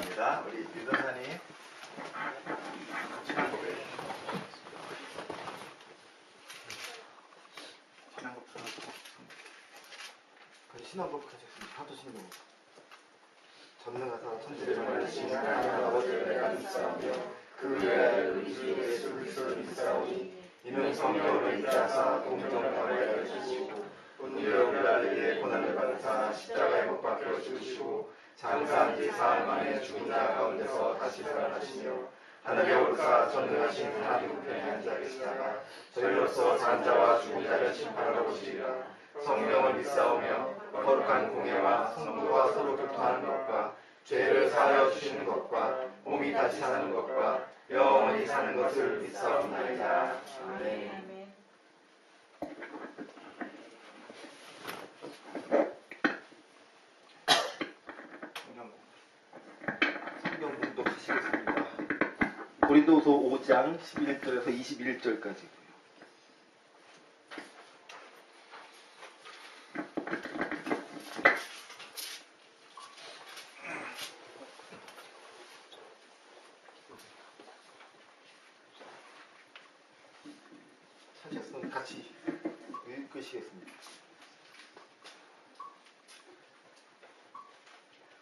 감사합니다. 우리 유전사님 신앙곡 신앙곡 하셨습니다. 하도 신앙곡 전능하사 천지를 하신 하나님 아버지를 감사하며 그 위하여 우리 예수 그리스도를 믿사오니 이는 성령으로 인자하사 공정함을 주시고 분유로 우리를 위해 고난을 받으사 십자가에 못 박혀 죽으시고 장사한 지 사흘 만에 죽은 자 가운데서 다시 살아나시며 하늘에 오르사 전능하신 하나님 우편에 앉아 계시다가 저희로서 산 자와 죽은 자를 심판하러 오시리라. 성령을 믿사오며 거룩한 공예와 성부와 서로 교통하는 것과 죄를 사하여 주시는 것과 몸이 다시 사는 것과 영원히 사는 것을 믿사옵나이다. 아멘. 성경 공독하시겠습니다. 고린도후서 5장 11절에서 21절까지. 찾으셨으면 같이 읽으시겠습니다.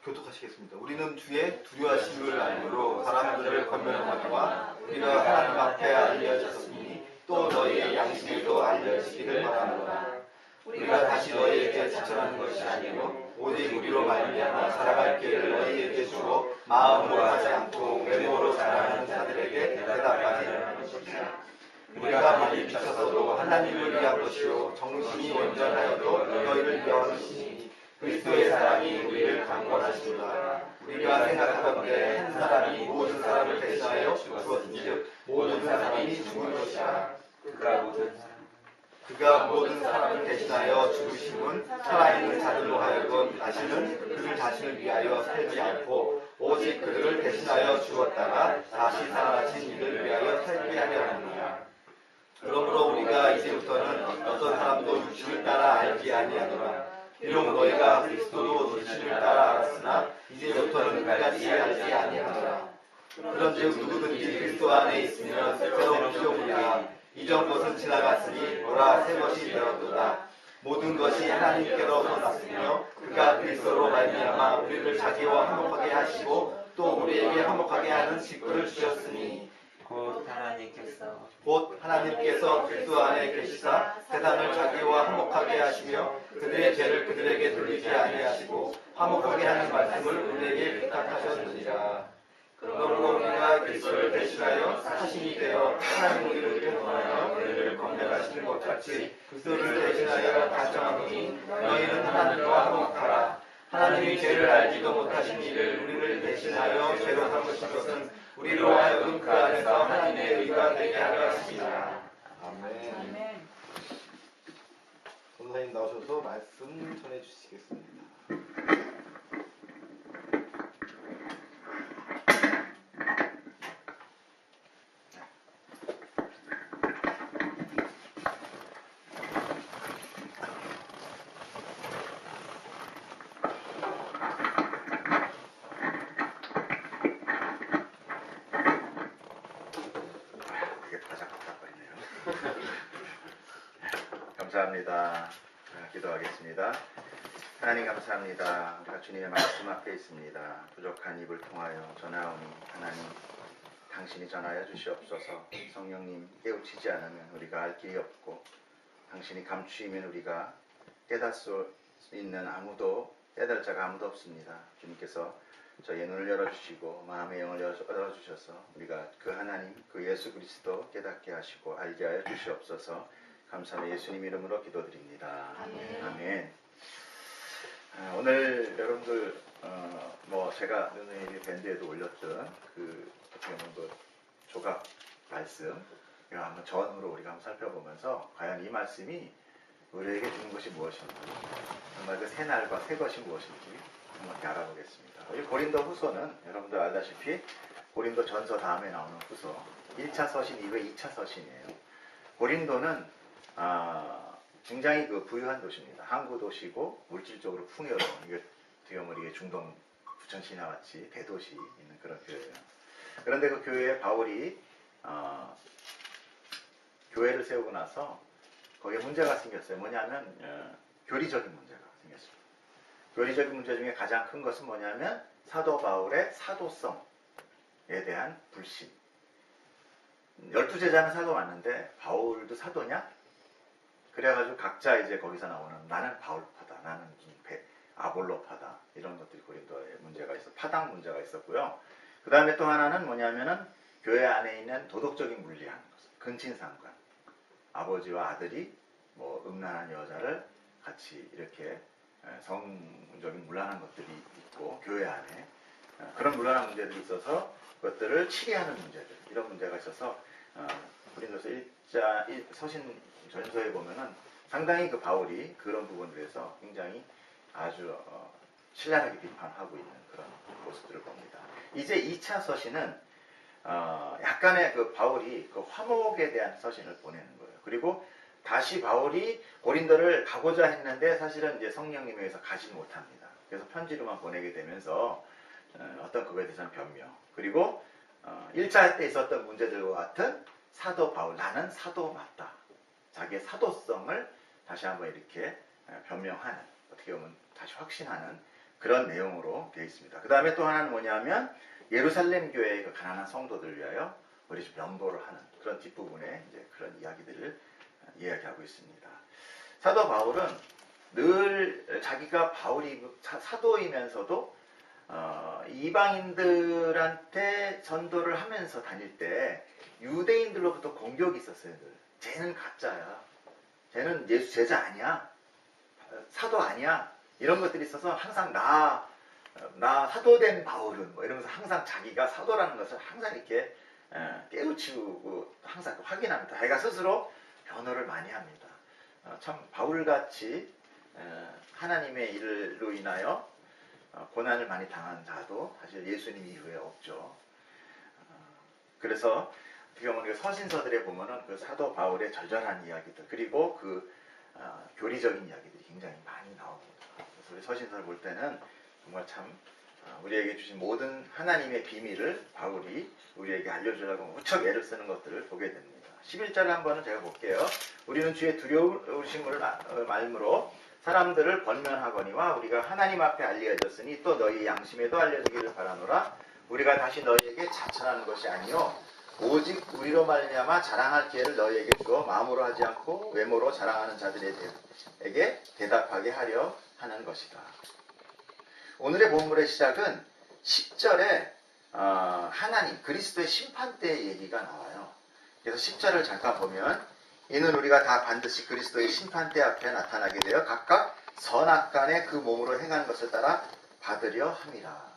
교독하시겠습니다. 우리는 주의 두려워하심을 알므로 사람들을 권면하거나 우리가 하나님 앞에 알려졌으니 또 너희의 양심에도 알려지기를 바라노라. 우리가 다시 너희에게 추천하는 것이 아니고 오직 우리로 말미암아 살아갈 길을 너희에게 주고 마음으로 하지 않고 외모로 자랑하는 자들에게 대답하는 것이다. 우리가 멀리 비춰서도 하나님을 위한 것이요 정신이 온전하여도 너희를 위한 것이니 그리스도의 사랑이 우리를 강권하시도다. 우리가 생각하건대 한 사람이 모든 사람을 대신하여 죽었은즉 모든 사람이 죽은 것이라. 그가 모든 사람을 대신하여 죽으심은 살아있는 자들로 하여금 다시는 그들 자신을 위하여 살지 않고 오직 그들을 대신하여 죽었다가 다시 살아나신 이를 위하여 살게 하려 합니다. 그러므로 우리가 이제부터는 어떤 사람도 육신을 따라 알지 아니하노라. 비록 너희가 그리스도도 육신을 따라 알았으나 이제부터는 그같이 알지 아니하노라. 그런즉 누구든지 그리스도 안에 있으면 새로운 피조물이라. 이전 것은 지나갔으니 보라 새 것이 되었도다. 모든 것이 하나님께로서 났으며 그가 그리스도로 말미암아 우리를 자기와 화목하게 하시고 또 우리에게 화목하게 하는 직분을 주셨으니 곧 하나님께서 그리스도 안에 계시사 세상을 자기와 화목하게 하시며 그들의 죄를 그들에게 돌리지 아니하시고 화목하게 하는 말씀을 우리에게 부탁하셨느니라. 그러므로 우리가 그리스도를 대신하여 사신이 되어 하나님 우리를 통하여 너희를 건면하시는 것 같이 그리스도를 대신하여 가정하노니 너희는 하나님과 화목하라. 하나님이 죄를 알지도 못하신 이를 우리를 대신하여 죄로 삼으신 것은 우리로 하여금 그 안에서 하나님의 의가 되게 하려 하십니다. 아멘. 선생님 나오셔서 말씀 전해 주시겠습니다. 감사합니다. 기도하겠습니다. 하나님 감사합니다. 우리가 주님의 말씀 앞에 있습니다. 부족한 입을 통하여 전하오니 하나님 당신이 전하여 주시옵소서. 성령님 깨우치지 않으면 우리가 알 길이 없고 당신이 감추이면 우리가 깨달을 수 있는 깨달을 자가 아무도 없습니다. 주님께서 저희의 눈을 열어주시고 마음의 영을 열어주셔서 우리가 그 하나님 그 예수 그리스도 깨닫게 하시고 알게 하여 주시옵소서. 감사하며 예수님 이름으로 기도드립니다. 아멘. 오늘 여러분들 제가 누누이 밴드에도 올렸던 그 어떻게 보면 그 조각 말씀 한번 전으로 우리가 한번 살펴보면서 과연 이 말씀이 우리에게 주는 것이 무엇인지 정말 그 새 날과 새 것이 무엇인지 한번 알아보겠습니다. 이 고린도 후서는 여러분들 알다시피 고린도 전서 다음에 나오는 후서 1차 서신 이후에 2차 서신이에요. 고린도는 굉장히 그 부유한 도시입니다. 항구 도시고 물질적으로 풍요로운 이게 중동 부천 시내와같이 대도시 있는 그런 교회예요. 그런데 그 교회에 바울이 교회를 세우고 나서 거기에 문제가 생겼어요. 뭐냐면 교리적인 문제가 생겼습니다. 교리적인 문제 중에 가장 큰 것은 뭐냐면 사도 바울의 사도성에 대한 불신. 12제자는 사도 맞는데 바울도 사도냐? 그래가지고 각자 이제 거기서 나오는 나는 바울파다, 나는 아볼로파다, 이런 것들이 고린도에 문제가 있어, 파당 문제가 있었고요. 그 다음에 또 하나는 뭐냐면은 교회 안에 있는 도덕적인 물리한 것, 근친상관, 아버지와 아들이 뭐 음란한 여자를 같이 이렇게 성적인 문란한 것들이 있고 교회 안에 그런 문란한 문제들이 있어서 그것들을 치리하는 문제들, 이런 문제가 있어서 고린도서 1자 서신 전서에 보면은 상당히 그 바울이 그런 부분들에서 굉장히 아주 신랄하게 비판하고 있는 그런 모습들을 봅니다. 이제 2차 서신은 약간의 그 바울이 그 화목에 대한 서신을 보내는 거예요. 그리고 다시 바울이 고린도를 가고자 했는데 사실은 이제 성령님에 의해서 가지 못합니다. 그래서 편지로만 보내게 되면서 어떤 그거에 대해서는 변명, 그리고 1차 때 있었던 문제들과 같은 사도 바울, 나는 사도 맞다, 자기의 사도성을 다시 한번 이렇게 변명하는, 어떻게 보면 다시 확신하는 그런 내용으로 되어 있습니다. 그 다음에 또 하나는 뭐냐면 예루살렘 교회의 그 가난한 성도들을 위하여 우리 좀 연보를 하는 그런 뒷부분에 이제 그런 이야기들을 이야기하고 있습니다. 사도 바울은 늘 자기가 바울이 사도이면서도 이방인들한테 전도를 하면서 다닐 때 유대인들로부터 공격이 있었어요. 쟤는 가짜야, 쟤는 예수 제자 아니야, 사도 아니야, 이런 것들이 있어서 항상 나 사도된 바울은 뭐 이러면서 항상 자기가 사도라는 것을 항상 이렇게 깨우치고 항상 확인합니다. 자기가 스스로 변호를 많이 합니다. 참 바울같이 하나님의 일로 인하여 고난을 많이 당한 자도 사실 예수님 이후에 없죠. 그래서 어떻게 보면 서신서들에 보면은 그 사도 바울의 절절한 이야기들, 그리고 그 교리적인 이야기들이 굉장히 많이 나옵니다. 그래서 우리 서신서를 볼 때는 정말 참 우리에게 주신 모든 하나님의 비밀을 바울이 우리에게 알려주려고 무척 애를 쓰는 것들을 보게 됩니다. 11절을 한번은 제가 볼게요. 우리는 주의 두려우심을 말미로 사람들을 권면하거니와 우리가 하나님 앞에 알려졌으니 또 너희 양심에도 알려지기를 바라노라. 우리가 다시 너희에게 자천하는 것이 아니요 오직 우리로 말미암아 자랑할 기회를 너희에게 주어 마음으로 하지 않고 외모로 자랑하는 자들에게 대답하게 하려 하는 것이다. 오늘의 본문의 시작은 10절에 하나님 그리스도의 심판 때의 얘기가 나와요. 그래서 10절을 잠깐 보면 이는 우리가 다 반드시 그리스도의 심판대 앞에 나타나게 되어 각각 선악간에 그 몸으로 행한 것을 따라 받으려 함이라.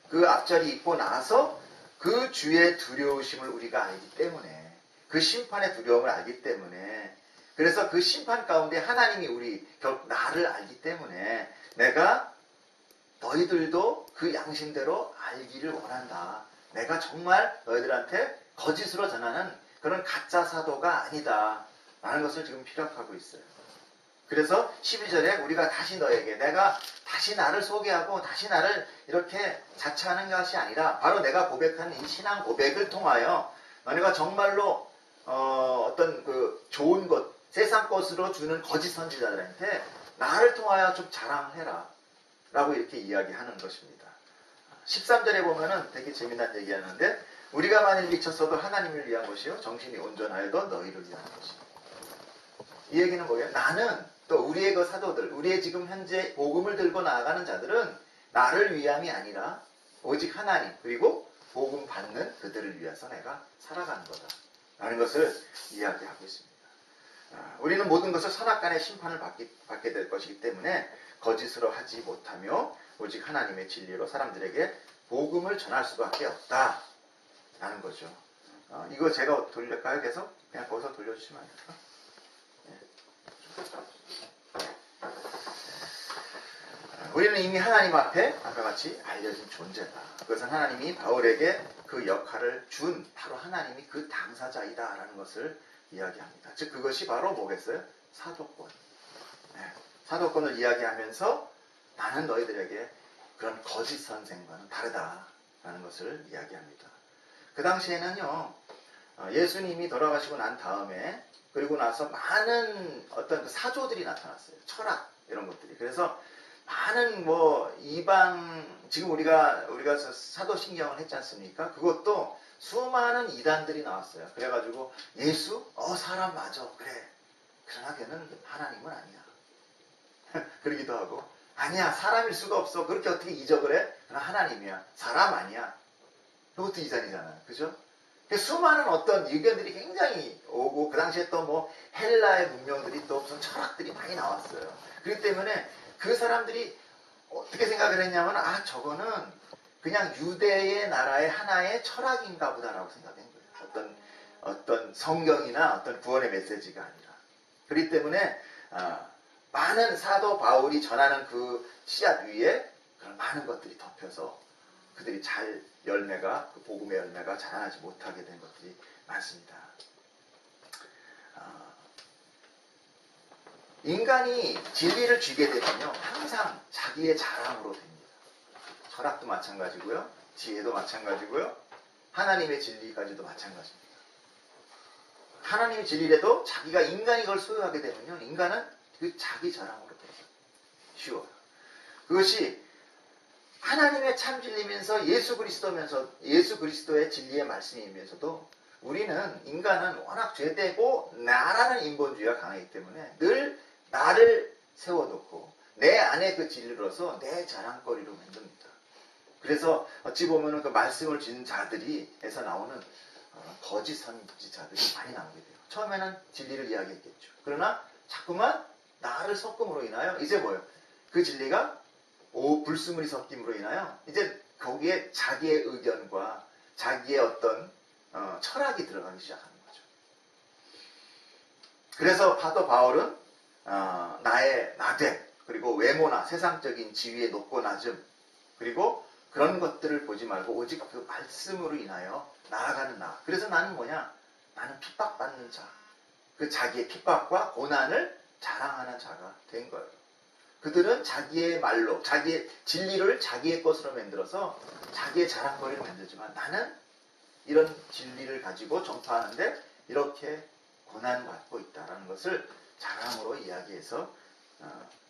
그 앞절이 있고 나서 그 주의 두려우심을 우리가 알기 때문에, 그 심판의 두려움을 알기 때문에, 그래서 그 심판 가운데 하나님이 우리 결국 나를 알기 때문에 내가 너희들도 그 양심대로 알기를 원한다. 내가 정말 너희들한테 거짓으로 전하는 그런 가짜 사도가 아니다 라는 것을 지금 피력하고 있어요. 그래서 12절에 우리가 다시 너에게, 내가 다시 나를 소개하고 다시 나를 이렇게 자처하는 것이 아니라 바로 내가 고백하는 이 신앙 고백을 통하여 너네가 정말로 어떤 그 좋은 것, 세상 것으로 주는 거짓 선지자들한테 나를 통하여 좀 자랑해라 라고 이렇게 이야기하는 것입니다. 13절에 보면은 되게 재미난 얘기하는데 우리가 만일 미쳤어도 하나님을 위한 것이요 정신이 온전하여도 너희를 위한 것이요. 이 얘기는 뭐예요? 나는 또 우리의 그 사도들, 우리의 지금 현재 복음을 들고 나아가는 자들은 나를 위함이 아니라 오직 하나님, 그리고 복음 받는 그들을 위해서 내가 살아가는 거다 라는 것을 이야기하고 있습니다. 우리는 모든 것을 선악간의 심판을 받게 될 것이기 때문에 거짓으로 하지 못하며 오직 하나님의 진리로 사람들에게 복음을 전할 수밖에 없다 라는 거죠. 이거 제가 돌릴까요? 계속? 그냥 거기서 돌려주시면 안 될까? 우리는 이미 하나님 앞에 아까 같이 알려진 존재다. 그것은 하나님이 바울에게 그 역할을 준 바로 하나님이 그 당사자이다 라는 것을 이야기합니다. 즉 그것이 바로 뭐겠어요? 사도권. 사도권을 이야기하면서 나는 너희들에게 그런 거짓 선생과는 다르다라는 것을 이야기합니다. 그 당시에는요, 예수님이 돌아가시고 난 다음에 그리고 나서 많은 어떤 그 사조들이 나타났어요. 철학 이런 것들이. 그래서 많은 뭐 이방 지금 우리가 사도신경을 했지 않습니까? 그것도 수많은 이단들이 나왔어요. 그래가지고 예수? 사람 맞아. 그래. 그러나 걔는 하나님은 아니야. 그러기도 하고 아니야. 사람일 수가 없어. 그렇게 어떻게 이적을 해? 그러나 하나님이야. 사람 아니야. 그것도 이단이잖아요. 그죠? 수많은 어떤 의견들이 굉장히 오고 그 당시에 또 뭐 헬라의 문명들이 또 무슨 철학들이 많이 나왔어요. 그렇기 때문에 그 사람들이 어떻게 생각을 했냐면 저거는 그냥 유대의 나라의 하나의 철학인가 보다라고 생각한 거예요. 어떤 성경이나 어떤 구원의 메시지가 아니라. 그렇기 때문에 많은 사도 바울이 전하는 그 씨앗 위에 그런 많은 것들이 덮여서 그들이 그 복음의 열매가 자라나지 못하게 된 것들이 많습니다. 인간이 진리를 쥐게 되면요, 항상 자기의 자랑으로 됩니다. 철학도 마찬가지고요, 지혜도 마찬가지고요, 하나님의 진리까지도 마찬가지입니다. 하나님의 진리라도 자기가 인간이 그걸 소유하게 되면요, 인간은 그 자기 자랑으로 돼요. 쉬워요. 그것이 하나님의 참 진리면서 예수 그리스도의 진리의 말씀이면서도 인간은 워낙 죄되고 나라는 인본주의가 강하기 때문에 늘 나를 세워놓고 내 안에 그 진리로서 내 자랑거리로 만듭니다. 그래서 어찌 보면 그 말씀을 진 자들이에서 나오는 거짓 선지자들이 많이 나오게 돼요. 처음에는 진리를 이야기했겠죠. 그러나 자꾸만 나를 섞음으로 인하여 이제 뭐예요? 그 진리가 불순물이 섞임으로 인하여 이제 거기에 자기의 의견과 자기의 어떤 철학이 들어가기 시작하는 거죠. 그래서 사도 바울은 나의 나됨 그리고 외모나 세상적인 지위의 높고 낮음 그리고 그런 것들을 보지 말고 오직 그 말씀으로 인하여 나아가는 나. 그래서 나는 뭐냐? 나는 핍박받는 자. 그 자기의 핍박과 고난을 자랑하는 자가 된 거예요. 그들은 자기의 말로 자기의 진리를 자기의 것으로 만들어서 자기의 자랑거리를 만들지만 나는 이런 진리를 가지고 전파하는데 이렇게 고난받고 있다는 것을 자랑으로 이야기해서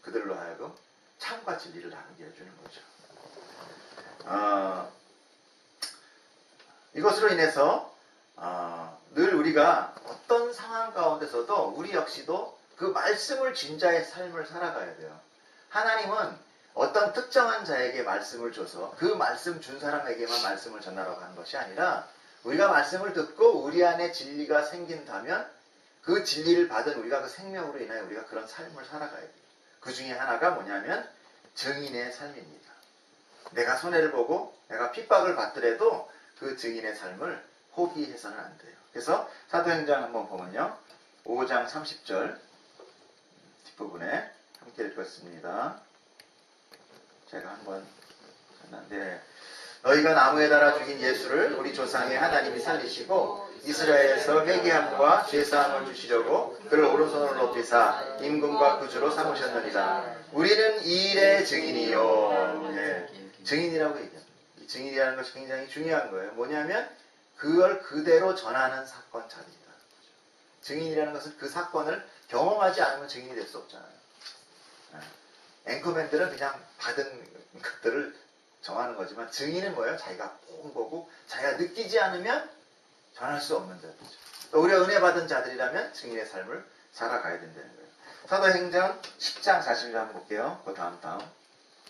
그들로 하여금 참과 진리를 나누게 해주는 거죠. 이것으로 인해서 늘 우리가 어떤 상황 가운데서도 우리 역시도 그 말씀을 쥔 자의 삶을 살아가야 돼요. 하나님은 어떤 특정한 자에게 말씀을 줘서 그 말씀 준 사람에게만 말씀을 전하라고 하는 것이 아니라 우리가 말씀을 듣고 우리 안에 진리가 생긴다면 그 진리를 받은 우리가 그 생명으로 인하여 우리가 그런 삶을 살아가야 돼요. 그 중에 하나가 뭐냐면 증인의 삶입니다. 내가 손해를 보고 내가 핍박을 받더라도 그 증인의 삶을 포기해서는 안 돼요. 그래서 사도행전 한번 보면요. 5장 30절 뒷부분에 함께 읽겠습니다. 제가 한번 쳤는데 너희가 나무에 달아 죽인 예수를 우리 조상의 하나님이 살리시고 이스라엘에서 회개함과 죄사함을 주시려고 그를 오른손으로 높이사 임금과 구주로 삼으셨느니라. 우리는 이 일의 증인이요. 증인이라고 얘기합니다. 이 증인이라는 것이 굉장히 중요한 거예요. 뭐냐면 그걸 그대로 전하는 사건자들이다. 증인이라는 것은 그 사건을 경험하지 않으면 증인이 될 수 없잖아요. 앵커맨들은 그냥 받은 것들을 정하는 거지만 증인은 뭐예요? 자기가 본 거고 자기가 느끼지 않으면 전할 수 없는 자들이죠. 우리가 은혜 받은 자들이라면 증인의 삶을 살아가야 된다는 거예요. 사도행전 10장 40절 한번 볼게요. 그 다음.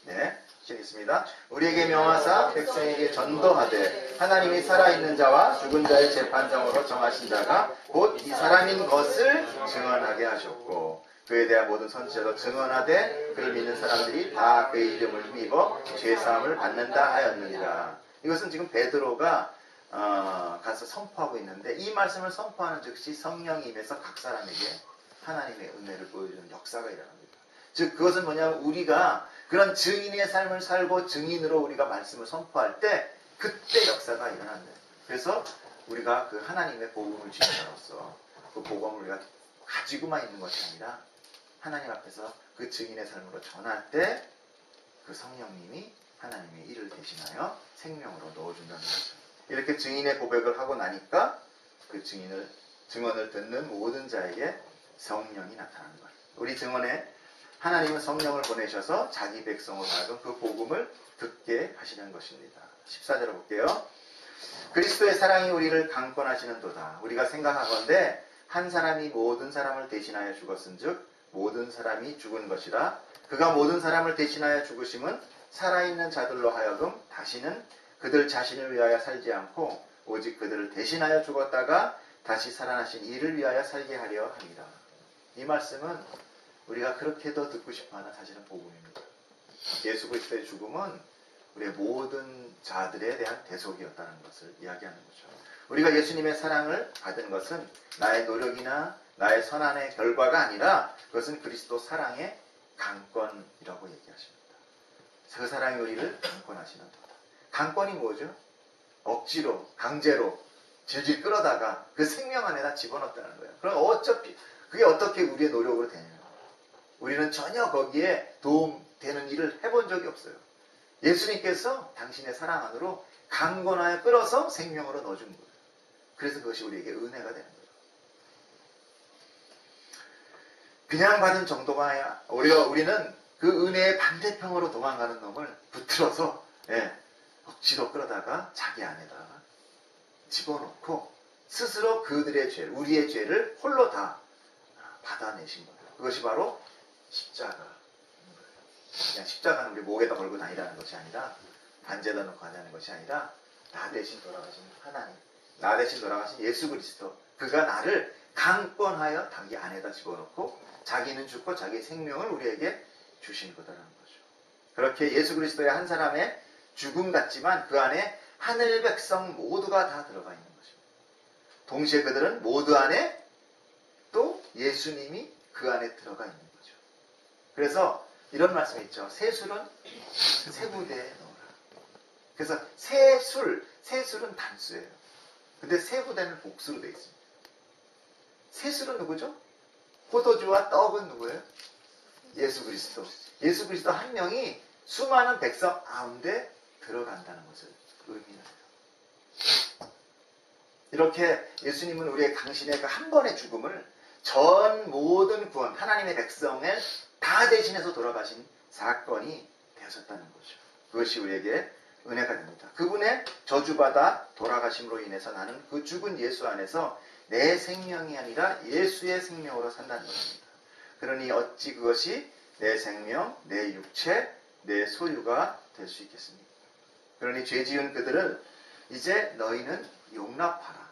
네, 시작했습니다. 우리에게 명하사 백성에게 전도하되 하나님이 살아있는 자와 죽은 자의 재판장으로 정하신 자가 곧 이 사람인 것을 증언하게 하셨고 그에 대한 모든 선지자도 증언하되 그를 믿는 사람들이 다 그의 이름을 힘입어 죄사함을 받는다 하였느니라. 이것은 지금 베드로가 가서 선포하고 있는데 이 말씀을 선포하는 즉시 성령이 임해서 각 사람에게 하나님의 은혜를 보여주는 역사가 일어납니다. 즉 그것은 뭐냐면 우리가 그런 증인의 삶을 살고 증인으로 우리가 말씀을 선포할 때 그때 역사가 일어난다. 그래서 우리가 그 하나님의 복음을 주님으로써 그 복음을 우리가 가지고만 있는 것이 아니라 하나님 앞에서 그 증인의 삶으로 전할 때 그 성령님이 하나님의 일을 대신하여 생명으로 넣어준다는 거죠. 이렇게 증인의 고백을 하고 나니까 그 증언을 듣는 모든 자에게 성령이 나타나는 거예요. 우리 증언에 하나님은 성령을 보내셔서 자기 백성으로 하여금 그 복음을 듣게 하시는 것입니다. 14절을 볼게요. 그리스도의 사랑이 우리를 강권하시는도다. 우리가 생각하건대 한 사람이 모든 사람을 대신하여 죽었은즉 모든 사람이 죽은 것이라. 그가 모든 사람을 대신하여 죽으심은 살아있는 자들로 하여금 다시는 그들 자신을 위하여 살지 않고 오직 그들을 대신하여 죽었다가 다시 살아나신 이를 위하여 살게 하려 합니다. 이 말씀은 우리가 그렇게도 듣고 싶어하는 사실은 복음입니다. 예수 그리스도의 죽음은 우리의 모든 자들에 대한 대속이었다는 것을 이야기하는 거죠. 우리가 예수님의 사랑을 받은 것은 나의 노력이나 나의 선한의 결과가 아니라 그것은 그리스도 사랑의 강권이라고 얘기하십니다. 그 사랑이 우리를 강권하시는 도다. 강권이 뭐죠? 억지로, 강제로 질질 끌어다가 그 생명 안에다 집어넣었다는 거예요. 그럼 어차피 그게 어떻게 우리의 노력으로 되냐? 우리는 전혀 거기에 도움되는 일을 해본 적이 없어요. 예수님께서 당신의 사랑 안으로 강권하여 끌어서 생명으로 넣어준 거예요. 그래서 그것이 우리에게 은혜가 되는 거예요. 그냥 받은 정도가 아니라 우리는 그 은혜의 반대편으로 도망가는 놈을 붙들어서 억지로 끌어다가 자기 안에다가 집어넣고 스스로 그들의 죄, 우리의 죄를 홀로 다 받아내신 거예요. 그것이 바로 십자가. 그냥 십자가는 우리 목에다 걸고 다니라는 것이 아니라 반제다 놓고 하자는 것이 아니라 나 대신 돌아가신 하나님, 나 대신 돌아가신 예수 그리스도, 그가 나를 강권하여 자기 안에다 집어넣고 자기는 죽고 자기의 생명을 우리에게 주신 거다라는 거죠. 그렇게 예수 그리스도의 한 사람의 죽음 같지만 그 안에 하늘 백성 모두가 다 들어가 있는 것입니다. 동시에 그들은 모두 안에 또 예수님이 그 안에 들어가 있는 거죠. 그래서 이런 말씀이 있죠. 새술은 새부대에 넣어라. 그래서 새술은 단수예요. 근데 새부대는 복수로 되어 있습니다. 새술은 누구죠? 포도주와 떡은 누구예요? 예수 그리스도. 예수 그리스도 한 명이 수많은 백성 가운데 들어간다는 것을 의미해요. 이렇게 예수님은 우리의 당신의 그 한 번의 죽음을 전 모든 구원, 하나님의 백성을 다 대신해서 돌아가신 사건이 되셨다는 거죠. 그것이 우리에게 은혜가 됩니다. 그분의 저주받아 돌아가심으로 인해서 나는 그 죽은 예수 안에서 내 생명이 아니라 예수의 생명으로 산다는 것입니다. 그러니 어찌 그것이 내 생명, 내 육체, 내 소유가 될 수 있겠습니까? 그러니 죄 지은 그들을 이제 너희는 용납하라.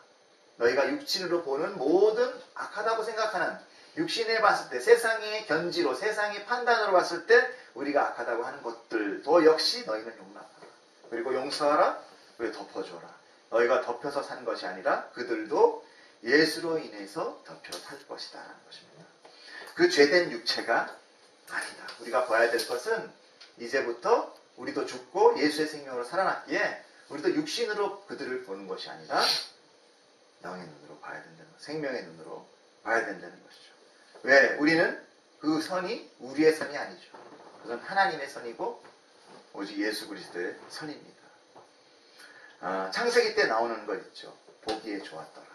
너희가 육신으로 보는 모든 악하다고 생각하는, 육신에 봤을 때 세상의 견지로, 세상의 판단으로 봤을 때 우리가 악하다고 하는 것들도 역시 너희는 용납하라. 그리고 용서하라. 그리고 덮어줘라. 너희가 덮여서 산 것이 아니라 그들도 예수로 인해서 덮여 살 것이다 라는 것입니다. 그 죄된 육체가 아니다. 우리가 봐야 될 것은 이제부터 우리도 죽고 예수의 생명으로 살아났기에 우리도 육신으로 그들을 보는 것이 아니라 영의 눈으로 봐야 된다는 것, 생명의 눈으로 봐야 된다는 것이죠. 왜? 우리는 그 선이 우리의 선이 아니죠. 그것은 하나님의 선이고 오직 예수 그리스도의 선입니다. 창세기 때 나오는 것 있죠. 보기에 좋았더라.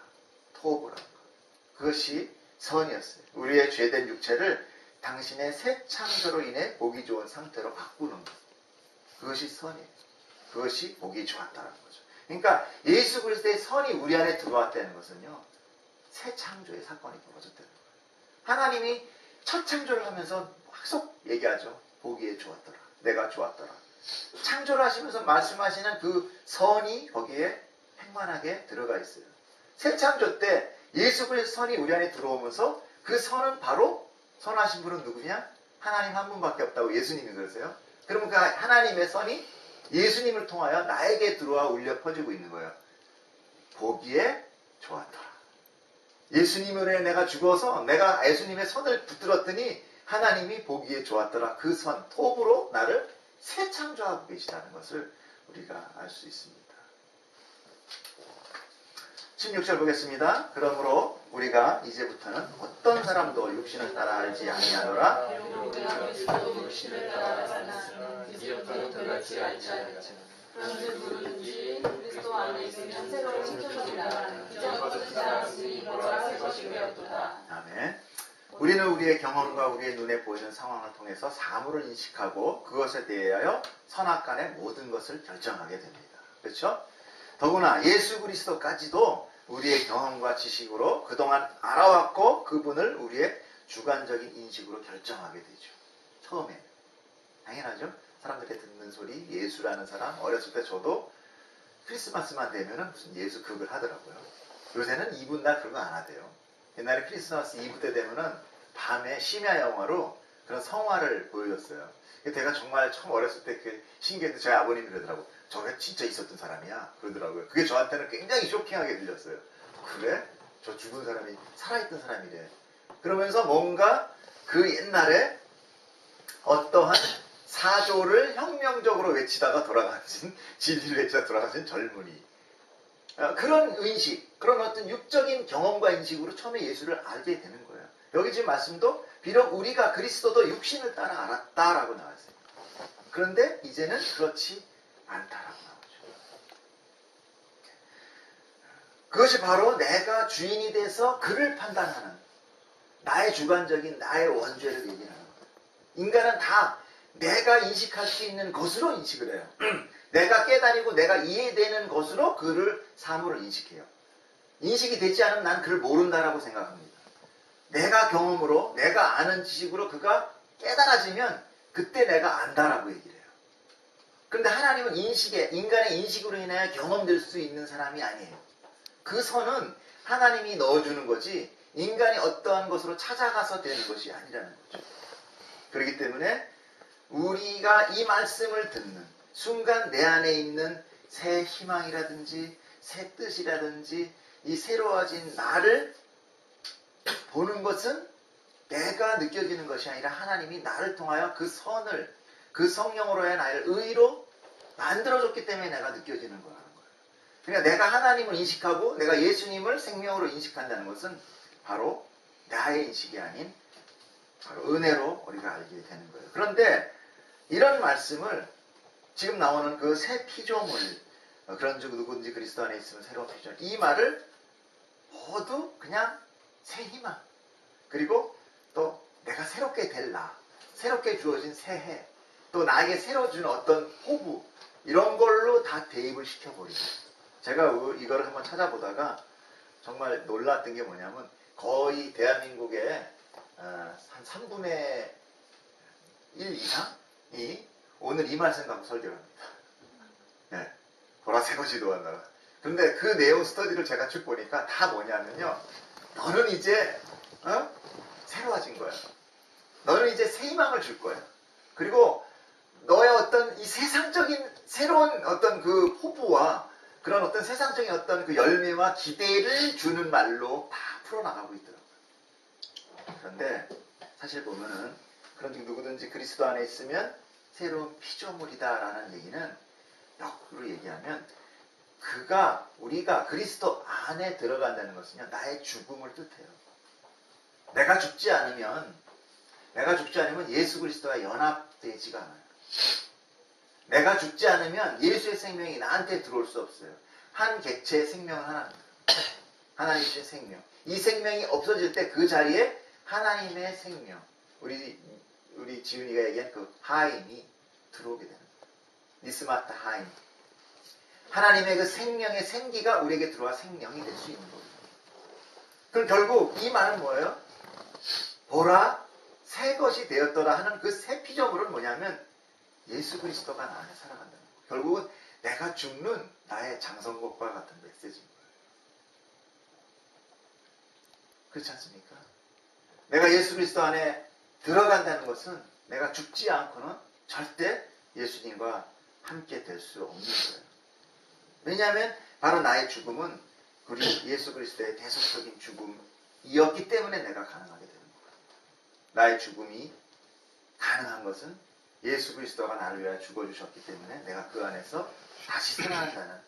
토브라는 것. 그것이 선이었어요. 우리의 죄된 육체를 당신의 새 창조로 인해 보기 좋은 상태로 바꾸는 것. 그것이 선이에요. 그것이 보기 좋았다는 거죠. 그러니까 예수 그리스도의 선이 우리 안에 들어왔다는 것은요, 새 창조의 사건이 벌어졌다는 거예요. 하나님이 첫 창조를 하면서 계속 얘기하죠. 보기에 좋았더라. 내가 좋았더라. 창조를 하시면서 말씀하시는 그 선이 거기에 행만하게 들어가 있어요. 새 창조 때 예수 그리스도의 선이 우리 안에 들어오면서 그 선은 바로, 선하신 분은 누구냐? 하나님 한 분밖에 없다고 예수님이 그러세요. 그러면 그 하나님의 선이 예수님을 통하여 나에게 들어와 울려 퍼지고 있는 거예요. 보기에 좋았더라. 예수님으로 인해 내가 죽어서 내가 예수님의 선을 붙들었더니 하나님이 보기에 좋았더라. 그 선, 톱으로 나를 새 창조하고 계시다는 것을 우리가 알 수 있습니다. 16절 보겠습니다. 그러므로 우리가 이제부터는 어떤 사람도 육신을 따라 알지 아니하노라. 우리가 그리스도 육신을 따라 살았으나 이제부터는 그같이 알지 않으리라. 그런즉 누구든지 그리스도 안에 있으면 새로운 신체이라. 이전 것은 지나갔으니 보라 새 것이 되었도다. 아멘. 우리는 우리의 경험과 우리의 눈에 보이는 상황을 통해서 사물을 인식하고 그것에 대하여 선악간의 모든 것을 결정하게 됩니다. 그렇죠? 더구나 예수 그리스도까지도 우리의 경험과 지식으로 그동안 알아왔고 그분을 우리의 주관적인 인식으로 결정하게 되죠. 처음에. 당연하죠? 사람들이 듣는 소리, 예수라는 사람, 어렸을 때 저도 크리스마스만 되면은 무슨 예수 극을 하더라고요. 요새는 이분 날 그런 거 안 하대요. 옛날에 크리스마스 이브 때 되면은 밤에 심야 영화로 그런 성화를 보여줬어요. 제가 정말 처음 어렸을 때 그 신기했는데 저희 아버님이 그러더라고. 저게 진짜 있었던 사람이야. 그러더라고요. 그게 저한테는 굉장히 쇼킹하게 들렸어요. 그래? 저 죽은 사람이 살아있던 사람이래. 그러면서 뭔가 그 옛날에 어떠한 사조를 혁명적으로 외치다가 돌아가신, 진리를 외치다 돌아가신 젊은이. 그런 의식, 그런 어떤 육적인 경험과 인식으로 처음에 예수를 알게 되는 거예요. 여기 지금 말씀도 비록 우리가 그리스도도 육신을 따라 알았다라고 나왔어요. 그런데 이제는 그렇지 않다라고 나오죠. 그것이 바로 내가 주인이 돼서 그를 판단하는 나의 주관적인 나의 원죄를 얘기하는 거예요. 인간은 다 내가 인식할 수 있는 것으로 인식을 해요. 내가 깨달이고 내가 이해되는 것으로 그를 사물을 인식해요. 인식이 되지 않으면 난 그를 모른다라고 생각합니다. 내가 경험으로 내가 아는 지식으로 그가 깨달아지면 그때 내가 안다라고 얘기를 해요. 그런데 하나님은 인간의 인식으로 인하여 경험될 수 있는 사람이 아니에요. 그 선은 하나님이 넣어주는 거지 인간이 어떠한 것으로 찾아가서 되는 것이 아니라는 거죠. 그렇기 때문에 우리가 이 말씀을 듣는 순간 내 안에 있는 새 희망이라든지 새 뜻이라든지 이 새로워진 나를 보는 것은 내가 느껴지는 것이 아니라 하나님이 나를 통하여 그 선을 그 성령으로의 나를 의로 만들어줬기 때문에 내가 느껴지는 거라는 거예요. 그러니까 내가 하나님을 인식하고 내가 예수님을 생명으로 인식한다는 것은 바로 나의 인식이 아닌 바로 은혜로 우리가 알게 되는 거예요. 그런데 이런 말씀을 지금 나오는 그 새 피조물, 그런 즉 누구든지 그리스도 안에 있으면 새로운 피조물, 이 말을 모두 그냥 새 희망, 그리고 또 내가 새롭게 될 나, 새롭게 주어진 새해, 또 나에게 새로 준 어떤 호부, 이런 걸로 다 대입을 시켜버리죠. 제가 이걸 한번 찾아보다가 정말 놀랐던 게 뭐냐면 거의 대한민국의 한 3분의 1 이상이 오늘 이 말씀 갖고 설교를 합니다. 네. 보라색 것이 노한다가. 근데 그 내용 스터디를 제가 쭉 보니까 다 뭐냐면요. 너는 이제 새로워진 거야. 너는 이제 새 희망을 줄 거야. 그리고 너의 어떤 이 세상적인 새로운 어떤 그 포부와 그런 어떤 세상적인 어떤 그 열매와 기대를 주는 말로 다 풀어나가고 있더라고요. 그런데 사실 보면은 그런 누구든지 그리스도 안에 있으면 새로운 피조물이다라는 얘기는 역으로 얘기하면 우리가 그리스도 안에 들어간다는 것은요, 나의 죽음을 뜻해요. 내가 죽지 않으면 예수 그리스도와 연합되지가 않아요. 내가 죽지 않으면 예수의 생명이 나한테 들어올 수 없어요. 한 객체의 생명은 하나입니다. 하나님 주신 생명. 이 생명이 없어질 때 그 자리에 하나님의 생명, 우리 지훈이가 얘기한 그 하임이 들어오게 되는 거예요. 니스마타 하임. 하나님의 그 생명의 생기가 우리에게 들어와 생명이 될 수 있는 거예요. 그럼 결국 이 말은 뭐예요? 보라, 새 것이 되었더라 하는 그 새 피조물은 뭐냐면 예수 그리스도가 나 안에 살아간다는 거예요. 결국은 내가 죽는 나의 장성국과 같은 메시지인 거예요. 그렇지 않습니까? 내가 예수 그리스도 안에 들어간다는 것은 내가 죽지 않고는 절대 예수님과 함께 될 수 없는 거예요. 왜냐하면 바로 나의 죽음은 우리 예수 그리스도의 대속적인 죽음이었기 때문에 내가 가능하게 되는 거예요. 나의 죽음이 가능한 것은 예수 그리스도가 나를 위하여 죽어주셨기 때문에 내가 그 안에서 다시 살아난다는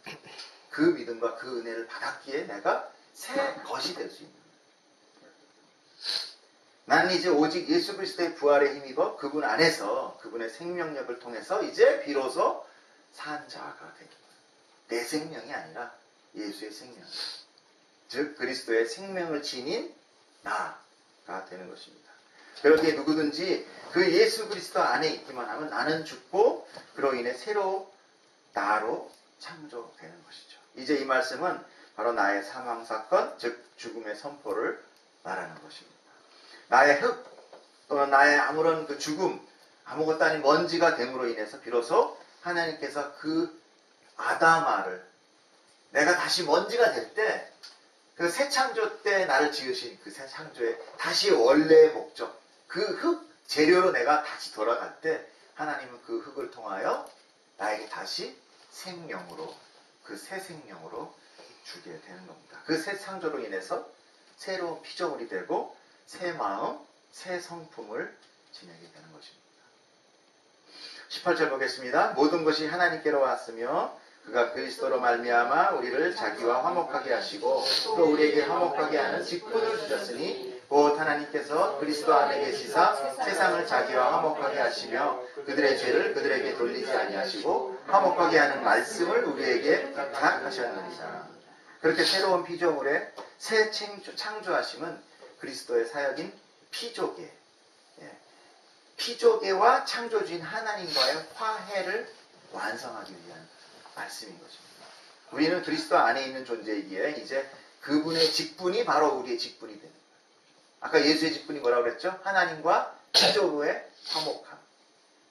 그 믿음과 그 은혜를 받았기에 내가 새 것이 될 수 있는 거예요. 나는 이제 오직 예수 그리스도의 부활에 힘입어 그분 안에서 그분의 생명력을 통해서 이제 비로소 산 자가 되는 거예요. 내 생명이 아니라 예수의 생명, 즉 그리스도의 생명을 지닌 나가 되는 것입니다. 그렇게 누구든지 그 예수 그리스도 안에 있기만 하면 나는 죽고 그로 인해 새로 나로 창조되는 것이죠. 이제 이 말씀은 바로 나의 사망 사건, 즉 죽음의 선포를 말하는 것입니다. 나의 흙 또는 나의 아무런 그 죽음, 아무것도 아닌 먼지가 됨으로 인해서 비로소 하나님께서 그 아담아를 내가 다시 먼지가 될 때 그 새 창조 때 나를 지으신 그 새 창조의 다시 원래의 목적, 그 흙 재료로 내가 다시 돌아갈 때 하나님은 그 흙을 통하여 나에게 다시 생명으로, 그 새 생명으로 주게 되는 겁니다. 그 새 창조로 인해서 새로운 피조물이 되고 새 마음, 새 성품을 지니게 되는 것입니다. 18절 보겠습니다. 모든 것이 하나님께로 왔으며 그가 그리스도로 말미암아 우리를 자기와 화목하게 하시고 또 우리에게 화목하게 하는 직분을 주셨으니 곧 하나님께서 그리스도 안에 계시사 세상을 자기와 화목하게 하시며 그들의 죄를 그들에게 돌리지 아니하시고 화목하게 하는 말씀을 우리에게 부탁하셨느니라. 그렇게 새로운 피조물의 새 창조하심은 그리스도의 사역인 피조계, 피조계와 창조주인 하나님과의 화해를 완성하기 위한 말씀인 것입니다. 우리는 그리스도 안에 있는 존재이기에 이제 그분의 직분이 바로 우리의 직분이 되는 거예요. 아까 예수의 직분이 뭐라고 그랬죠? 하나님과 피조부의 화목함.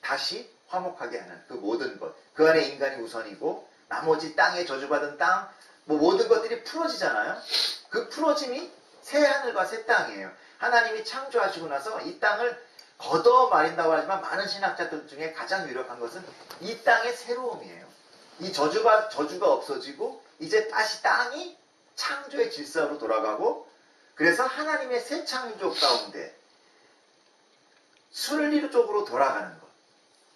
다시 화목하게 하는 그 모든 것. 그 안에 인간이 우선이고 나머지 땅에 저주받은 땅, 모든 것들이 풀어지잖아요. 그 풀어짐이 새 하늘과 새 땅이에요. 하나님이 창조하시고 나서 이 땅을 걷어 말인다고 하지만 많은 신학자들 중에 가장 유력한 것은 이 땅의 새로움이에요. 이 저주가 없어지고 이제 다시 땅이 창조의 질서로 돌아가고 그래서 하나님의 새 창조 가운데 순리적으로 돌아가는 것.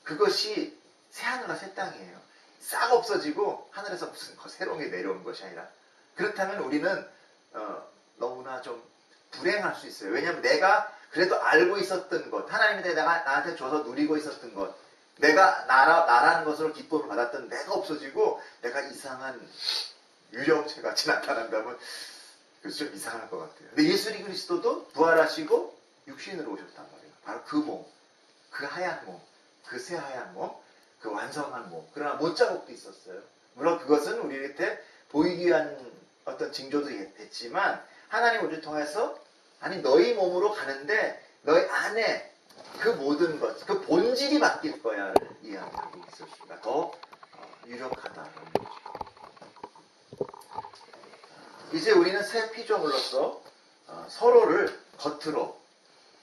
그것이 새 하늘과 새 땅이에요. 싹 없어지고 하늘에서 무슨 새로운 게 내려온 것이 아니라 그렇다면 우리는 너무나 좀 불행할 수 있어요. 왜냐하면 내가 그래도 알고 있었던 것, 하나님이 나한테 줘서 누리고 있었던 것, 내가 나라는 것으로 기쁨을 받았던 내가 없어지고 내가 이상한 유령체 같이 나타난다면 그래서 좀 이상할 것 같아요. 근데 예수 그리스도도 부활하시고 육신으로 오셨단 말이에요. 바로 그 몸, 그 하얀 몸, 그 새하얀 몸, 그 완성한 몸. 그러나 못자국도 있었어요. 물론 그것은 우리한테 보이기 위한 어떤 징조도 됐지만 하나님 우리를 통해서 아니 너희 몸으로 가는데 너희 안에 그 모든 것, 그 본질이 바뀔 거야를 이야기하고 있었습니다. 더 유력하다라는 거죠. 이제 우리는 새 피조물로서 서로를 겉으로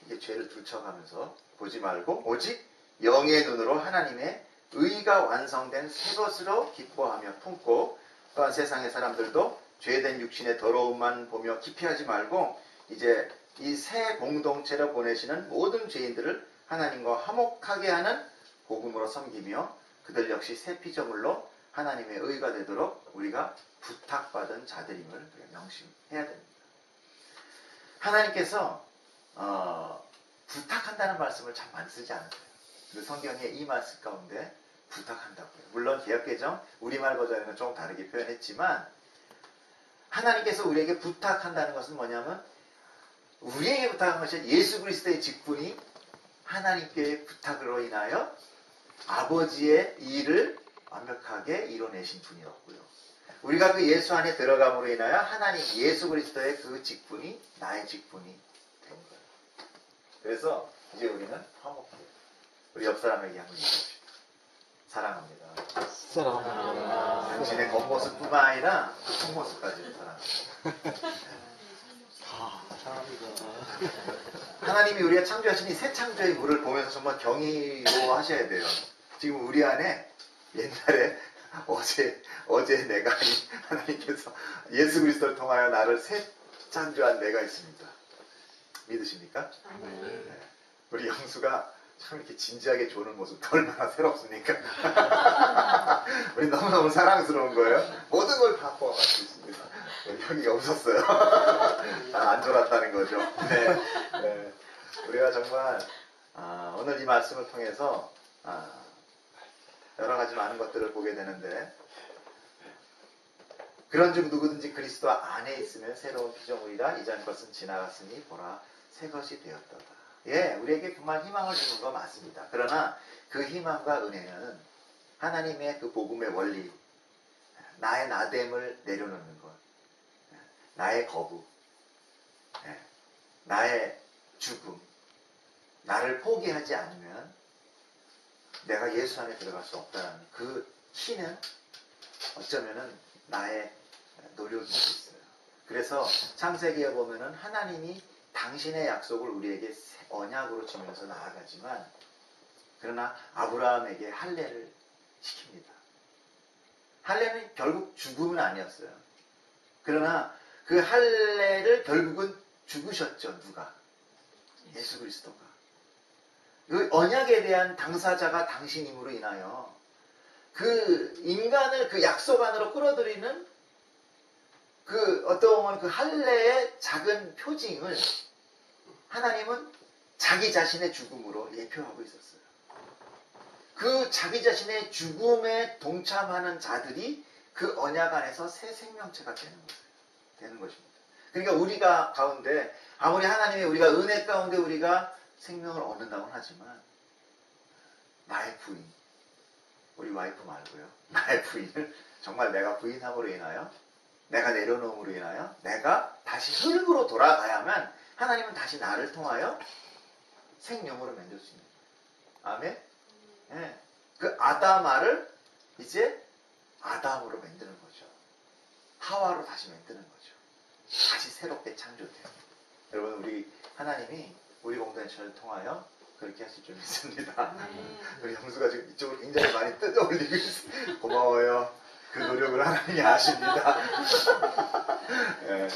이게 죄를 들춰가면서 보지 말고 오직 영의 눈으로 하나님의 의가 완성된 새 것으로 기뻐하며 품고 또한 세상의 사람들도 죄된 육신의 더러움만 보며 기피하지 말고 이제 이 새 공동체로 보내시는 모든 죄인들을 하나님과 화목하게 하는 복음으로 섬기며 그들 역시 새 피조물로 하나님의 의가 되도록 우리가 부탁받은 자들임을 명심해야 됩니다. 하나님께서 부탁한다는 말씀을 참 많이 쓰지 않으세요. 그 성경에 이 말씀 가운데 부탁한다고요. 물론 개역개정 우리말 버전에는 조금 다르게 표현했지만 하나님께서 우리에게 부탁한다는 것은 뭐냐면 우리에게 부탁한 것이 예수 그리스도의 직분이 하나님께 부탁으로 인하여 아버지의 일을 완벽하게 이뤄내신 분이었고요. 우리가 그 예수 안에 들어감으로 인하여 하나님 예수 그리스도의 그 직분이 나의 직분이 된 거예요. 그래서 이제 우리는 화목해요. 우리 옆 사람에게 한번 얘기합시다. 사랑합니다. 사랑합니다. 당신의 겉모습뿐만 아니라 속모습까지 사랑합니다. 하나님이 우리가 창조하신 이 새 창조의 물을 보면서 정말 경이로워하셔야 돼요. 지금 우리 안에 옛날에 어제 내가 아닌 하나님께서 예수 그리스도를 통하여 나를 새 창조한 내가 있습니다. 믿으십니까? 네. 우리 영수가 참 이렇게 진지하게 조는 모습 얼마나 새롭습니까? 우리 너무너무 사랑스러운 거예요. 모든 걸 다 포함할 수 있습니다. 형이 없었어요. 안 졸았다는 거죠. 네. 네. 우리가 정말 오늘 이 말씀을 통해서 여러 가지 많은 것들을 보게 되는데, 그런즉 누구든지 그리스도 안에 있으면 새로운 피조물이라 이전 것은 지나갔으니 보라 새 것이 되었도다. 예, 우리에게 정말 희망을 주는 거 맞습니다. 그러나 그 희망과 은혜는 하나님의 그 복음의 원리, 나의 나됨을 내려놓는 것, 나의 거부, 나의 죽음, 나를 포기하지 않으면 내가 예수 안에 들어갈 수 없다는 그 키는 어쩌면은 나의 노력이 있어요. 그래서 창세기에 보면은 하나님이 당신의 약속을 우리에게 언약으로 주면서 나아가지만, 그러나 아브라함에게 할례를 시킵니다. 할례는 결국 죽음은 아니었어요. 그러나 그 할례를 결국은 죽으셨죠. 누가? 예수 그리스도가. 그 언약에 대한 당사자가 당신임으로 인하여 그 인간을 그 약속 안으로 끌어들이는 그 어떤 보면 그 할례의 작은 표징을 하나님은 자기 자신의 죽음으로 예표하고 있었어요. 그 자기 자신의 죽음에 동참하는 자들이 그 언약 안에서 새 생명체가 되는 것입니다. 그러니까 우리가 가운데 아무리 하나님의 우리가 은혜 가운데 우리가 생명을 얻는다고는 하지만, 나의 부인, 우리 와이프 말고요, 나의 부인을 정말 내가 부인함으로 인하여, 내가 내려놓음으로 인하여 내가 다시 흙으로 돌아가야만 하나님은 다시 나를 통하여 생명으로 만들 수 있는 거예요. 아멘? 네. 그 아담아를 이제 아담으로 만드는 거죠. 하와로 다시 만드는 거죠. 다시 새롭게 창조돼요. 여러분, 우리 하나님이 우리 공동체를 통하여 그렇게 하실 줄 믿습니다. 우리 형수가 지금 이쪽으로 굉장히 많이 뜯어올리고 있어요. 고마워요. 그 노력을 하나님이 아십니다. 네,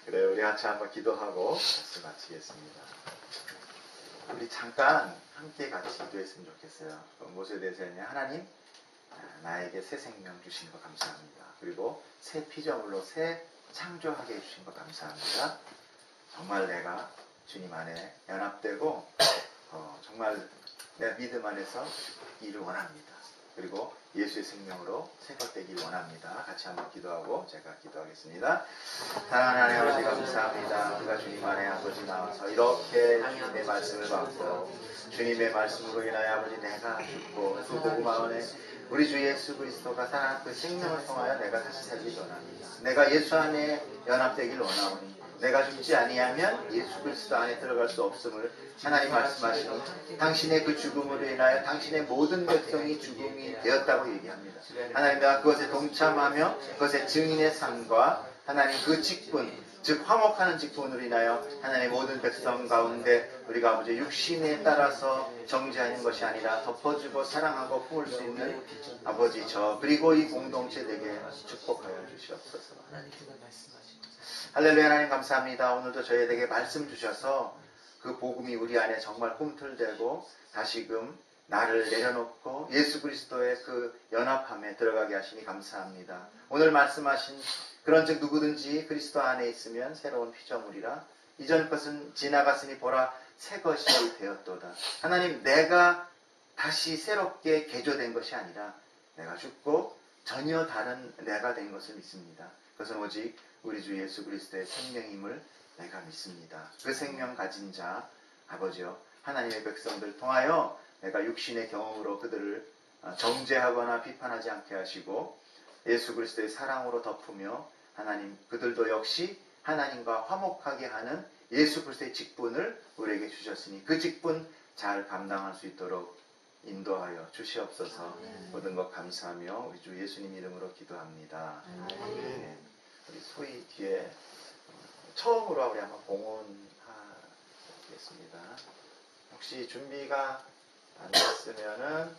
그래, 우리 같이 한번 기도하고 말씀 마치겠습니다. 우리 잠깐 함께 같이 기도했으면 좋겠어요. 무엇에 대해서 했냐? 하나님, 나에게 새 생명 주신 거 감사합니다. 그리고 새 피조물로 새 창조하게 해주신 거 감사합니다. 정말 내가 주님 안에 연합되고 정말 내 믿음 안에서 일을 원합니다. 그리고 예수의 생명으로 새것되길 원합니다. 같이 한번 기도하고 제가 기도하겠습니다. 사랑하는 하나님 아버지 감사합니다. 우리가 주님 안에 아버지 나와서 이렇게 주님의 말씀을 받고 주님의 말씀으로 인하여 아버지 내가 죽고 그 복음 안에 우리 주 예수 그리스도가 살아난 그 생명을 통하여 내가 다시 살길 원합니다. 내가 예수 안에 연합되길 원하오니 내가 죽지 아니하면 예수 그리스도 안에 들어갈 수 없음을 하나님 말씀하시니 당신의 그 죽음으로 인하여 당신의 모든 백성이 죽음이 되었다고 얘기합니다. 하나님, 내가 그것에 동참하며 그것의 증인의 삶과 하나님 그 직분, 즉 화목하는 직분으로 인하여 하나님의 모든 백성 가운데 우리가 아버지 육신에 따라서 정죄하는 것이 아니라 덮어주고 사랑하고 품을 수 있는 아버지 그리고 이 공동체 되게 축복하여 주시옵소서. 할렐루야. 하나님 감사합니다. 오늘도 저희에게 말씀 주셔서 그 복음이 우리 안에 정말 꿈틀대고 다시금 나를 내려놓고 예수 그리스도의 그 연합함에 들어가게 하시니 감사합니다. 오늘 말씀하신 그런즉 누구든지 그리스도 안에 있으면 새로운 피조물이라 이전 것은 지나갔으니 보라 새 것이 되었도다. 하나님, 내가 다시 새롭게 개조된 것이 아니라 내가 죽고 전혀 다른 내가 된 것을 믿습니다. 그것은 오직 우리 주 예수 그리스도의 생명임을 내가 믿습니다. 그 생명 가진 자 아버지여, 하나님의 백성들 통하여 내가 육신의 경험으로 그들을 정죄하거나 비판하지 않게 하시고 예수 그리스도의 사랑으로 덮으며 하나님 그들도 역시 하나님과 화목하게 하는 예수 그리스도의 직분을 우리에게 주셨으니 그 직분 잘 감당할 수 있도록 인도하여 주시옵소서. 모든 것 감사하며 우리 주 예수님 이름으로 기도합니다. 아멘. 우리 소희 뒤에 처음으로 우리 한번 봉헌하겠습니다. 혹시 준비가 안 됐으면은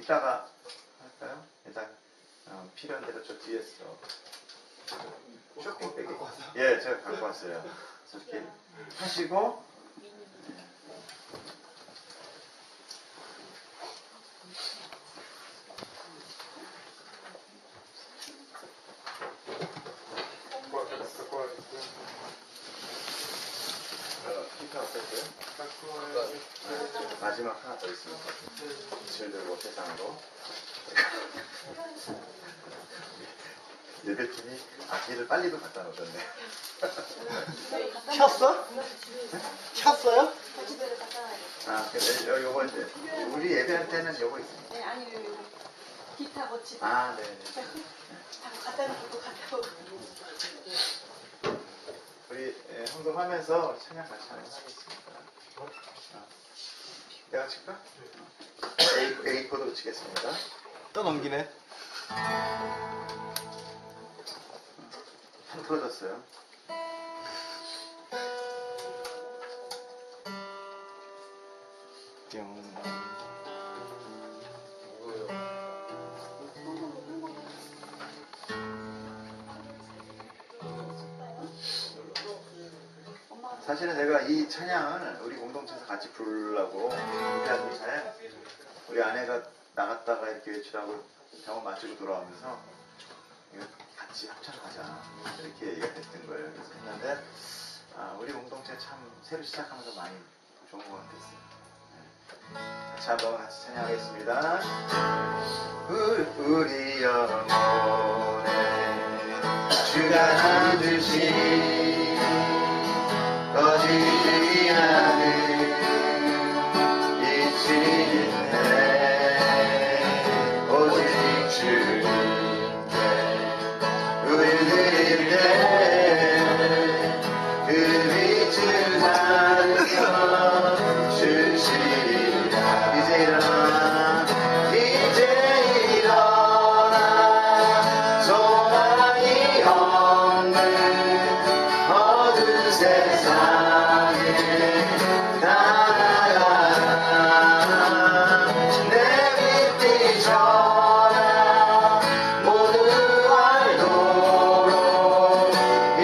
이따가 할까요? 일단 필요한 대로 저 뒤에서 쇼핑백이 예, 제가 갖고 왔어요. 이렇게 하시고 하나 더 있습니다. 빛을 들고 세상으로. 예배팀이 악기를 빨리도 갖다 놓으셨네. 켰어? 켰어요? 집에를 갖다 놔야 돼. 아, 근데 요거 이제 우리 예배할 때는 요거 있습니다. 네, 아니 여기 기타 거치. 아, 네. 다 갖다 놓고 또 갖다 오고. 우리 헌금하면서 찬양 같이 하겠습니다. 내가 칠까? A 코드로 치겠습니다. 또 넘기네. 한 풀어졌어요. 뿅. 사실은 내가 이 찬양을 우리 공동체에서 같이 부르려고 준비하던 차에 우리 아내가 나갔다가 이렇게 외출하고 병원 마치고 돌아오면서 이거 같이 합창하자 이렇게 얘기가 됐던 거예요. 그래서 했는데 우리 공동체 참 새로 시작하면서 많이 좋은 것 같았어요. 네. 다시 한번 같이 찬양하겠습니다. 우리 영혼에 주가 주신 꺼지지 않은 이치인데 오직 주님께 우리 드릴 때 그 빛을 가르쳐 주시리라. 이제 일어나 이제 일어나 소망이 없는 어두운 세상에 나아가라. 내 빛 비춰라 모두 알도록 이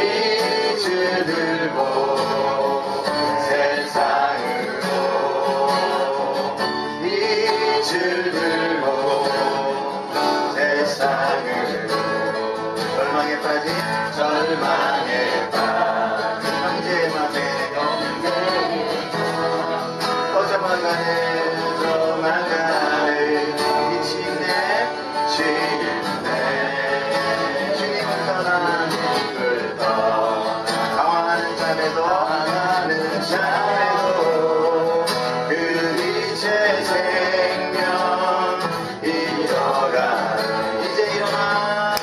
빛을 들고 세상으로 이 빛을 들고 세상으로 절망에 빠진 황제맘에 꺼져만가는 저만가는 빛이 내치는데 주님을 떠나 이걸 떠나 당황하는 자매도 그 빛의 생명 이어가 이제 일어나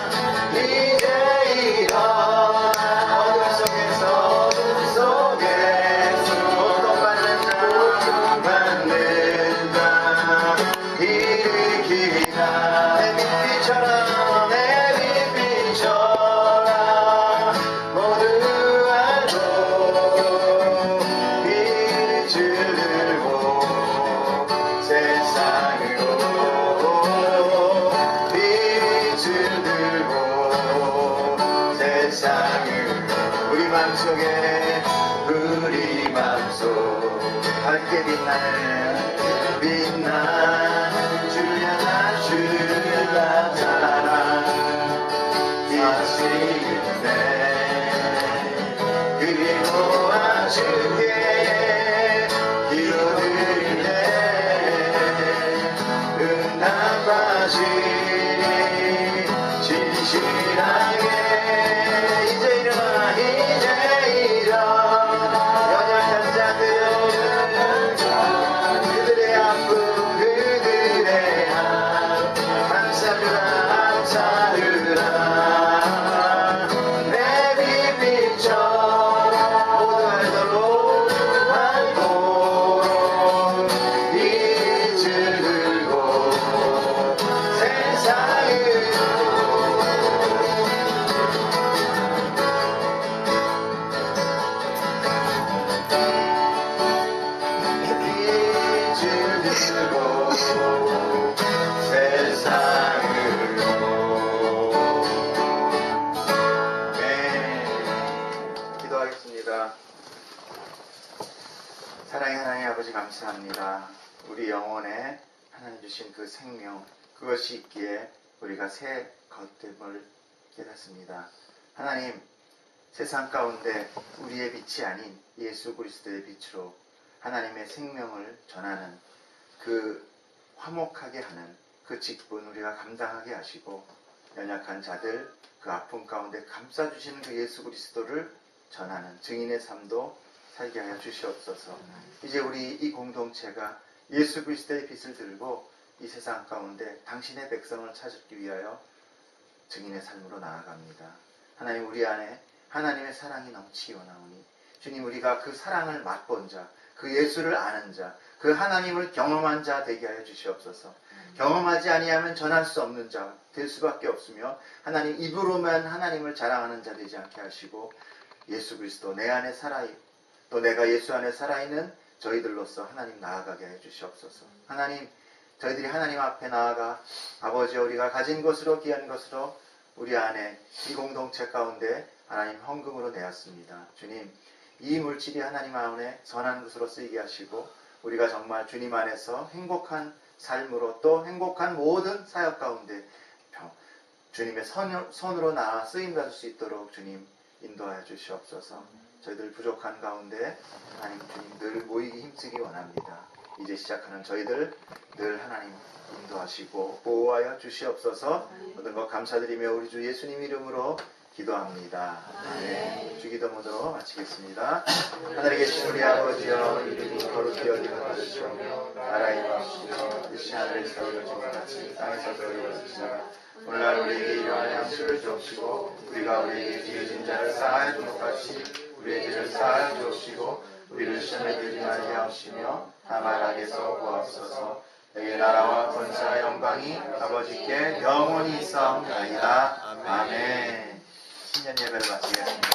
이제 일어나 어둠 속에서 고통받는다 일으키라. 내 빛 비춰라 내 빛 비춰라 모두 알도록 빛을 들고 세상으로 빛을 들고 세상으로 우리 맘속 밝게 빛나는 주를 향한 사랑 빛이네. 그리고 주께 기도드릴 때 응답하시니 진실하게 이제 일어나 연약한 자들 그들의 아픔 그들의 한 감사주라 내 빛 비춰라 모두 알도록 빛을 들고 세상을 기도하겠습니다. 사랑의 하나님 아버지 감사합니다. 우리 영혼에 하나님 주신 그 생명 그것이 있기에 우리가 새 것됨을 깨닫습니다. 하나님 세상 가운데 우리의 빛이 아닌 예수 그리스도의 빛으로 하나님의 생명을 전하는 그 화목하게 하는 그 직분 우리가 감당하게 하시고 연약한 자들 그 아픔 가운데 감싸주시는 그 예수 그리스도를 전하는 증인의 삶도 살게 하여 주시옵소서. 이제 우리 이 공동체가 예수 그리스도의 빛을 들고 이 세상 가운데 당신의 백성을 찾기 위하여 증인의 삶으로 나아갑니다. 하나님 우리 안에 하나님의 사랑이 넘치어 나오니 주님 우리가 그 사랑을 맛본 자, 그 예수를 아는 자, 그 하나님을 경험한 자 되게 하여 주시옵소서. 경험하지 아니하면 전할 수 없는 자 될 수밖에 없으며 하나님 입으로만 하나님을 자랑하는 자 되지 않게 하시고 예수 그리스도 내 안에 살아있고 또 내가 예수 안에 살아있는 저희들로서 하나님 나아가게 해 주시옵소서. 하나님 저희들이 하나님 앞에 나아가 아버지 우리가 가진 것으로 귀한 것으로 우리 안에 이 공동체 가운데 하나님 헌금으로 내었습니다. 주님 이 물질이 하나님 안에 선한 것으로 쓰이게 하시고 우리가 정말 주님 안에서 행복한 삶으로 또 행복한 모든 사역 가운데 주님의 손으로 나아 쓰임받을 수 있도록 주님 인도하여 주시옵소서. 저희들 부족한 가운데 하나님 주님 늘 모이기 힘쓰기 원합니다. 이제 시작하는 저희들 늘 하나님 인도하시고 보호하여 주시옵소서. 모든 것 감사드리며 우리 주 예수님 이름으로 기도합니다. 네, 주기도 모두 마치겠습니다. 하늘에 계신 우리 아버지여 이름이 거룩히 여김을 받으시오며 나라의 임하옵시며 뜻이 하늘에서 이루어진 것 같이 땅에서도 이루어지시라. 오늘날 우리에게 일용할 양식을 주옵시고 우리가 우리에게 지으신 자를 사하여 준 것 같이 우리의 죄를 사하여 주옵시고 우리를 시험에 들지 말게 하옵시며 다만 악에서 구하옵소서. 내게 나라와 권세와 영광이 아버지께 영원히 있사옵나이다. 아멘. 신년 예배를 마치겠습니다.